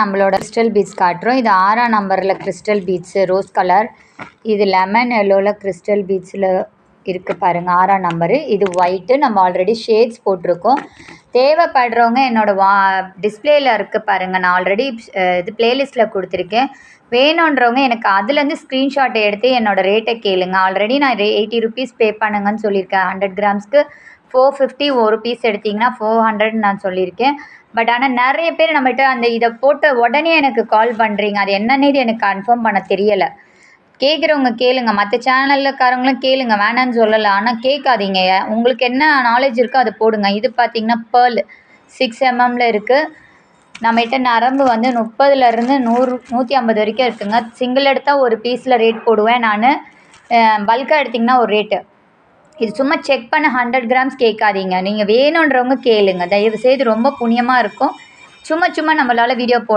நம்மளோட crystal beads காட்டுறோம். இது 6ஆம் நம்பரில் கிறிஸ்டல் பீட்ஸு ரோஸ் கலர். இது லெமன் எல்லோவில் கிறிஸ்டல் பீட்ஸில் இருக்குது பாருங்கள், 6ஆம் நம்பரு. இது ஒயிட்டு. நம்ம ஆல்ரெடி ஷேட்ஸ் போட்டிருக்கோம். தேவைப்படுறவங்க என்னோடய டிஸ்பிளேயில் இருக்குது பாருங்கள். நான் ஆல்ரெடி இது ப்ளேலிஸ்ட்டில் கொடுத்துருக்கேன். வேணுன்றவங்க எனக்கு அதுலேருந்து ஸ்க்ரீன்ஷாட் எடுத்து என்னோடய ரேட்டை கேளுங்க. ஆல்ரெடி நான் 80 ருபீஸ் பே பண்ணுங்கன்னு சொல்லியிருக்கேன். 100 கிராம்ஸ்க்கு 450 ஒரு பீஸ் எடுத்திங்கன்னா 400 நான் சொல்லியிருக்கேன். பட் ஆனால் நிறைய பேர் நம்மகிட்ட அந்த இதை போட்ட உடனே எனக்கு கால் பண்ணுறீங்க. அது என்னன்னே எனக்கு கன்ஃபார்ம் பண்ண தெரியலை. கேட்குறவங்க கேளுங்க, மற்ற சேனல்லக்காரங்களும் கேளுங்க, வேணான்னு சொல்லலை. ஆனால் கேட்காதீங்க. உங்களுக்கு என்ன நாலேஜ் இருக்கோ அதை போடுங்க. இது பார்த்திங்கன்னா பேர்ல் 6 mm இருக்குது. நம்மகிட்ட நரம்பு வந்து 30லேருந்து 100 150 வரைக்கும் இருக்குங்க. சிங்கிள் எடுத்தால் ஒரு பீஸில் ரேட் போடுவேன் நான். பல்காக எடுத்திங்கன்னா ஒரு ரேட்டு. இது சும்மா செக் பண்ண 100 கிராம்ஸ் கேட்காதீங்க. நீங்கள் வேணுன்றவங்க கேளுங்க தயவுசெய்து. ரொம்ப புண்ணியமாக இருக்கும். சும்மா நம்மளால் வீடியோ போட